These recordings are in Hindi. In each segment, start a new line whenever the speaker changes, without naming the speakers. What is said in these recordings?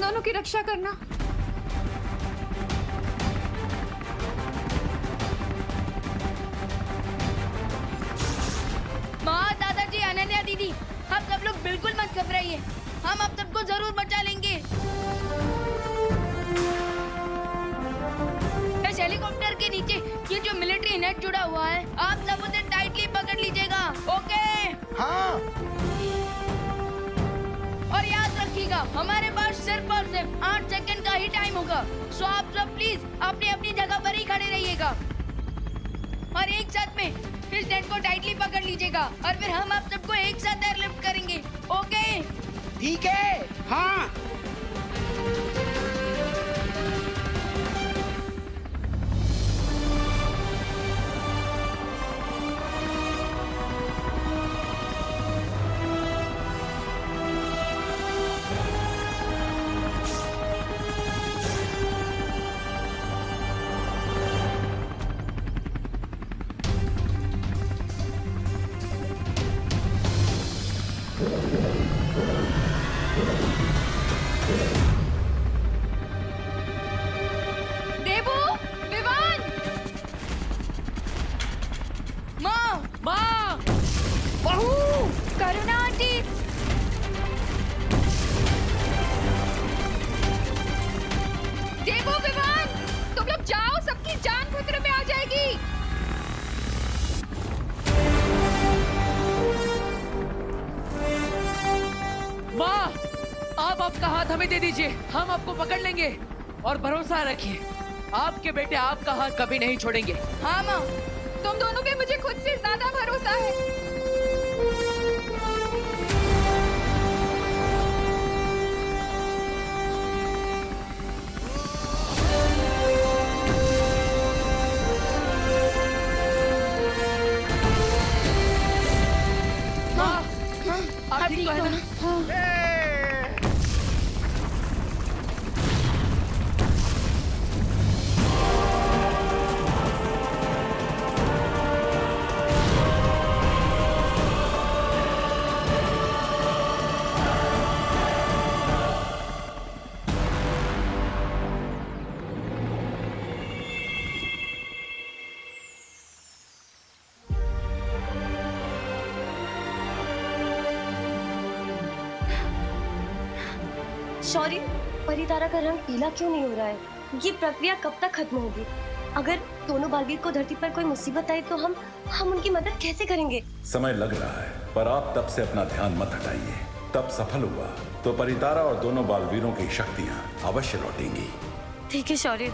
दोनों की रक्षा करना।
माँ, दादाजी, अनन्या दीदी, आप सब लोग बिल्कुल मत घबराइए। हम आप सबको जरूर बचा लेंगे। इस हेलीकॉप्टर के नीचे ये जो मिलिट्री नेट जुड़ा हुआ है, आप सब उसे टाइटली पकड़ लीजिएगा। ओके?
हाँ।
और याद रखिएगा, हमारे पास सिर्फ और सिर्फ 8 सेकंड का ही टाइम होगा। सो आप सब प्लीज अपनी अपनी जगह पर ही खड़े रहिएगा और एक साथ में इस नेट को टाइटली पकड़ लीजिएगा और फिर हम आप सबको एक साथ एयरलिफ्ट करेंगे। ओके?
ठीक है। हाँ।
देवू, विवान,
माँ,
माँ, बहू, करुणा आंटी। देवू, विवान, तुम लोग जाओ, सबकी जान खतरे में आ जाएगी।
माँ, आप आपका हाथ हमें दे दीजिए, हम आपको पकड़ लेंगे और भरोसा रखिए, आपके बेटे आपका हाथ कभी नहीं छोड़ेंगे।
हाँ माँ।
तुम दोनों पे मुझे खुद से ज्यादा भरोसा है।
माँ,
हाँ,
आप ठीक तो है ना?
शौर्य, परितारा का रंग पीला क्यों नहीं हो रहा है? ये प्रक्रिया कब तक खत्म होगी? अगर दोनों बालवीर को धरती पर कोई मुसीबत आई तो हम उनकी मदद कैसे करेंगे?
समय लग रहा है, पर आप तब से अपना ध्यान मत हटाइए। तब सफल हुआ तो परितारा और दोनों बालवीरों की शक्तियां अवश्य लौटेंगी।
ठीक है शौर्य।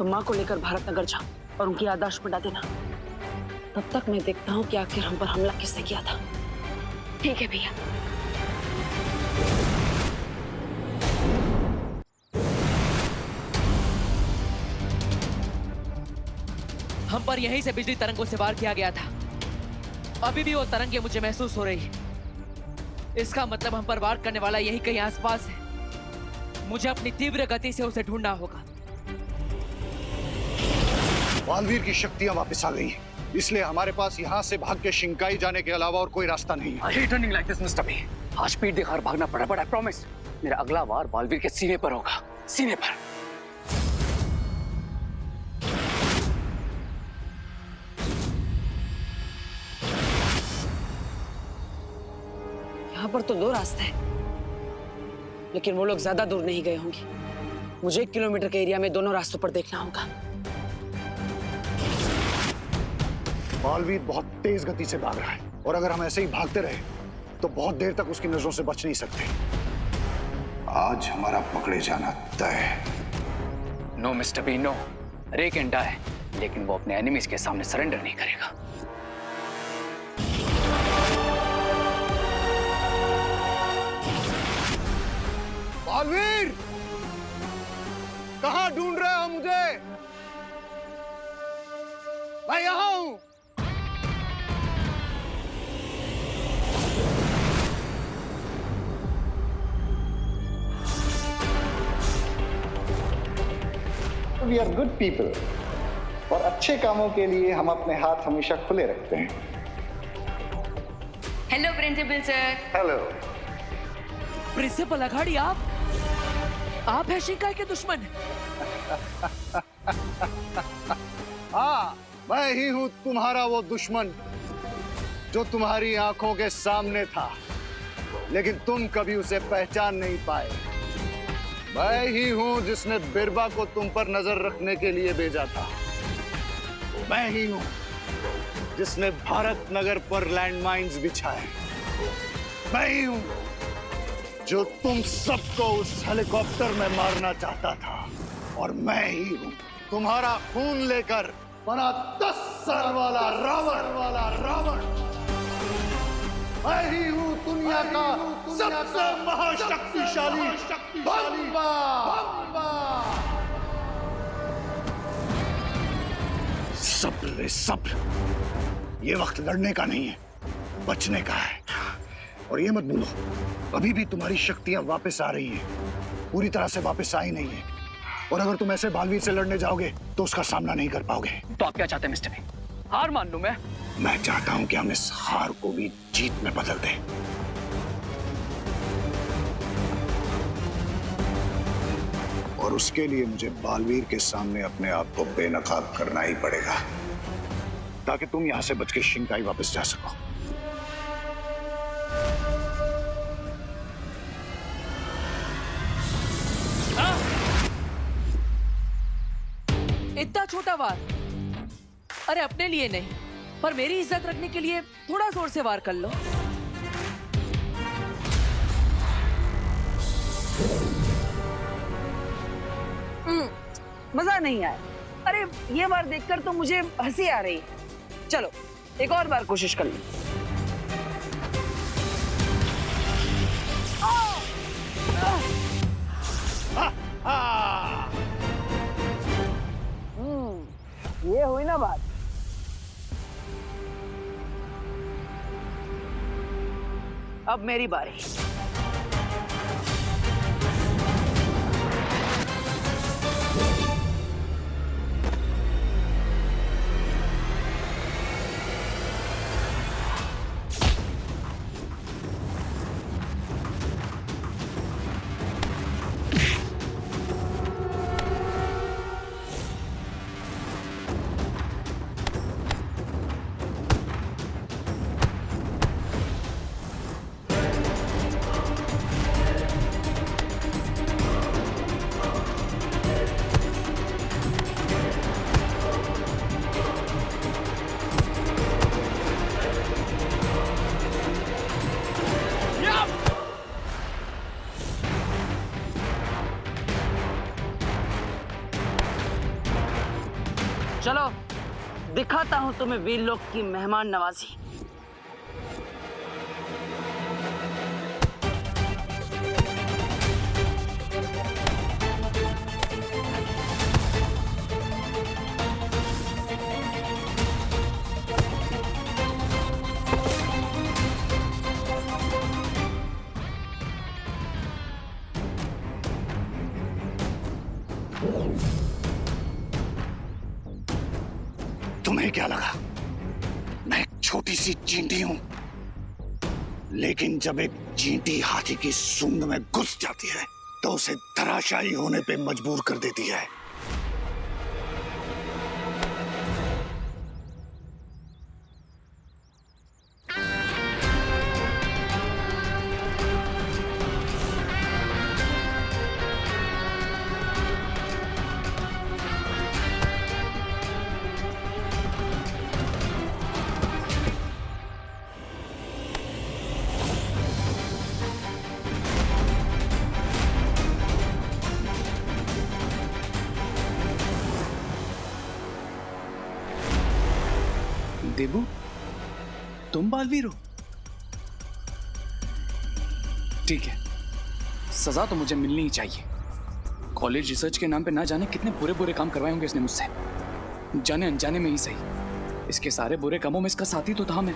तो माँ को लेकर भारतनगर जाओ और उनकी याददाश्त मिटा देना। तब तक मैं देखता हूँ कि आखिर हम पर हमला किसने किया था।
ठीक है भैया।
हम पर यहीं से बिजली तरंगों से वार किया गया था। अभी भी वो तरंगे मुझे महसूस हो रही है। इसका मतलब हम पर वार करने वाला यही कहीं आसपास है। मुझे अपनी तीव्र गति से उसे ढूंढना होगा।
बालवीर की शक्तियां वापस आ गई हैं, इसलिए हमारे पास यहाँ से भाग के शिंकाई जाने के अलावा और कोई रास्ता नहीं है।
I hate running like this, Mr. B. आज पीठ दिखाकर भागना पड़ा, but I promise मेरा अगला वार बालवीर के सीने पर होगा, सीने पर।
यहाँ पर तो 2 रास्ते हैं, लेकिन वो लोग ज्यादा दूर नहीं गए होंगे। मुझे 1 किलोमीटर के एरिया में दोनों रास्तों पर देखना होगा।
बालवीर बहुत तेज गति से भाग रहा है और अगर हम ऐसे ही भागते रहे तो बहुत देर तक उसकी नजरों से बच नहीं सकते। आज हमारा पकड़े जाना तय है।
No mister B, no. Ray can die, लेकिन वो अपने एनिमीज के सामने सरेंडर नहीं करेगा।
बालवीर, कहाँ ढूंढ रहे हो मुझे? मैं यहाँ हूँ।
We are good people. और अच्छे कामों के लिए हम अपने हाथ हमेशा खुले रखते हैं।
Hello principal sir.
Hello.
Principal Aghadi, आप हैं शिंकाई के दुश्मन।
हाँ, मैं ही हूँ तुम्हारा वो दुश्मन जो तुम्हारी आंखों के सामने था, लेकिन तुम कभी उसे पहचान नहीं पाए। मैं ही हूँ जिसने बिरबा को तुम पर नजर रखने के लिए भेजा था। मैं ही हूँ जिसने भारत नगर पर लैंडमाइंस बिछाए। मैं ही हूँ जो तुम सबको उस हेलीकॉप्टर में मारना चाहता था। और मैं ही हूँ तुम्हारा खून लेकर बना 10 सर वाला रावण। मैं ही हूँ दुनिया का सबसे महाशक्तिशाली बम्बा। सब्र। ये वक्त लड़ने का नहीं है, बचने का है। और ये मत भूलो, अभी भी तुम्हारी शक्तियां वापस आ रही हैं, पूरी तरह से वापस आई नहीं है। और अगर तुम ऐसे बालवीर से लड़ने जाओगे तो उसका सामना नहीं कर पाओगे।
तो आप क्या चाहते हैं मिस्टर बी? हार मान लूं मैं?
मैं चाहता हूं कि हम इस हार को भी जीत में बदल दें। और उसके लिए मुझे बालवीर के सामने अपने आप को बेनकाब करना ही पड़ेगा, ताकि तुम यहां से बच के शिंकाई वापस जा सको।
इतना छोटा वार? अरे अपने लिए नहीं, पर मेरी इज्जत रखने के लिए थोड़ा जोर से वार कर लो।
मजा नहीं आया। अरे ये बार देखकर तो मुझे हंसी आ रही है। चलो एक और बार कोशिश कर लो। ये हुई ना बात। अब मेरी बारी। हूँ तुम्हें वीर लोग की मेहमान नवाजी।
तुम्हें क्या लगा मैं एक छोटी सी चींटी हूं? लेकिन जब एक चींटी हाथी की सूंड में घुस जाती है तो उसे धराशायी होने पे मजबूर कर देती है।
देबू, तुम बालवीर हो? ठीक है, सजा तो मुझे मिलनी ही चाहिए। कॉलेज रिसर्च के नाम पे ना जाने कितने बुरे बुरे काम करवाए होंगे इसने मुझसे, जाने अनजाने में ही सही। इसके सारे बुरे कामों में इसका साथी तो था मैं।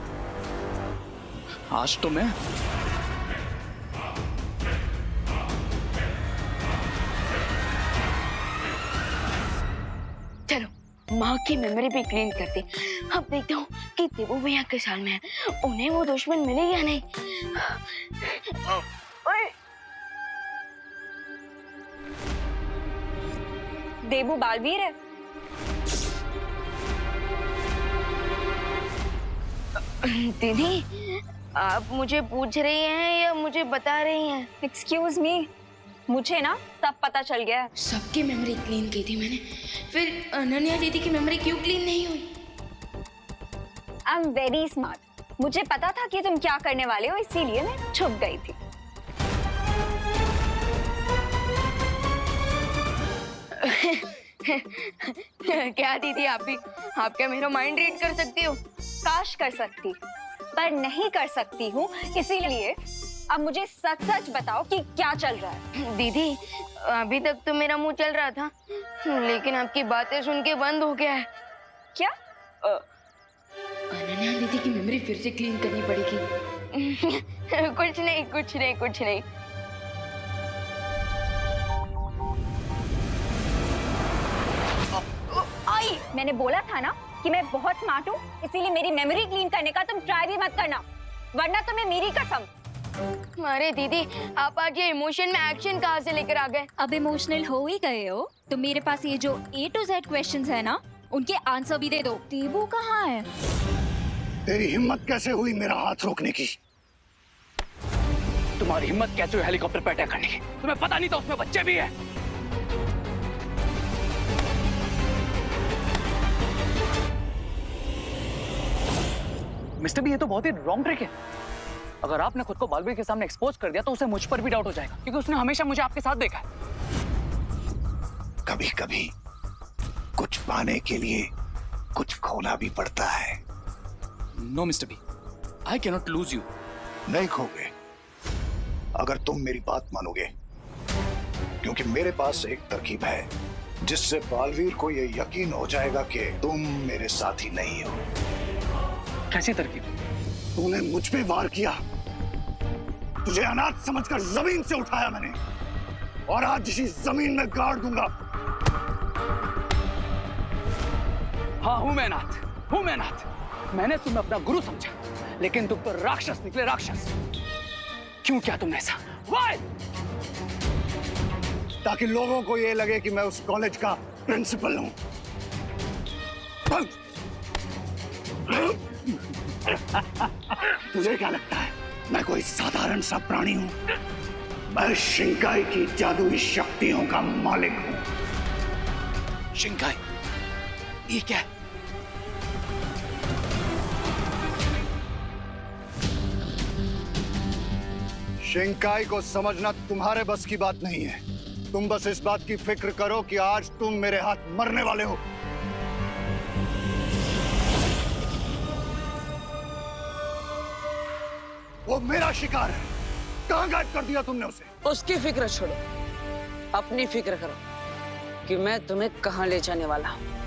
आज तो मैं
माँ की मेमोरी भी क्लीन करती। अब देखता हूँ कि देवू भैया किस हाल में है, उन्हें वो दुश्मन मिले या नहीं।
देबू बालवीर है।
दीदी, आप मुझे पूछ रही हैं या मुझे बता रही हैं?
एक्सक्यूज मी, मुझे ना सब पता चल गया है।
सबकी मेमोरी क्लीन की थी मैंने, फिर अनन्या दीदी की मेमोरी क्यों क्लीन नहीं हुई?
I am very smart. मुझे पता था कि तुम क्या करने वाले हो, इसीलिए मैं छुप गई थी।
क्या दीदी, आप क्या मेरा माइंड रीड कर सकती हो?
काश कर सकती, पर नहीं कर सकती हूँ, इसीलिए अब मुझे सच सच बताओ कि क्या चल रहा है।
दीदी, अभी तक तो मेरा मुंह चल रहा था, लेकिन आपकी बातें सुन के बंद हो गया है।
क्या?
अनन्या दीदी की मेमोरी फिर से क्लीन करनी पड़ेगी। कुछ नहीं, कुछ नहीं, कुछ नहीं।
आई, मैंने बोला था ना कि मैं बहुत स्मार्ट हूँ, इसीलिए मेरी मेमोरी क्लीन करने का तुम ट्राई भी मत करना, वरना तुम्हें मेरी कसम।
अरे दीदी, आप आज ये इमोशन में एक्शन कहाँ से लेकर आ गए?
अब इमोशनल हो ही गए हो तो मेरे पास ये जो A to Z क्वेश्चंस है ना, उनके आंसर भी दे दो। देबू कहाँ है?
तेरी हिम्मत कैसे हुई मेरा हाथ रोकने की?
तुम्हारी हिम्मत कैसे हुई हेलीकॉप्टर पे अटैक करने की? तुम्हें पता नहीं था उसमें बच्चे भी हैं? मिस्टर बी, ये तो बहुत ही रॉन्ग ट्रिक है। अगर आपने खुद को बालवीर के सामने एक्सपोज कर दिया तो उसे मुझ पर भी डाउट हो जाएगा, क्योंकि उसने हमेशा मुझे आपके साथ देखा है।
कभी कभी कुछ पाने के लिए कुछ खोना भी पड़ता है।
No mister B, I can not lose you.
नहीं खोगे अगर तुम मेरी बात मानोगे, क्योंकि मेरे पास एक तरकीब है जिससे बालवीर को यह यकीन हो जाएगा कि तुम मेरे साथी नहीं हो।
कैसी तरकीब?
तूने मुझ पे वार किया, तुझे अनाथ समझकर जमीन से उठाया मैंने, और आज इसी जमीन में गाड़ दूंगा।
हाँ, हूं मैं नाथ। मैंने तुम्हें अपना गुरु समझा, लेकिन तुम तो राक्षस निकले, राक्षस। क्यों किया तुमने ऐसा? Why?
ताकि लोगों को ये लगे कि मैं उस कॉलेज का प्रिंसिपल हूं। तुझे क्या लगता है मैं कोई साधारण सा प्राणी हूं? मैं शिंकाई की जादुई शक्तियों का मालिक हूं।
शिंकाई? ये क्या है?
शिंकाई को समझना तुम्हारे बस की बात नहीं है। तुम बस इस बात की फिक्र करो कि आज तुम मेरे हाथ मरने वाले हो। वो मेरा शिकार है। कहाँ गायब कर दिया तुमने उसे?
उसकी फिक्र छोड़ो, अपनी फिक्र करो कि मैं तुम्हें कहाँ ले जाने वाला हूँ।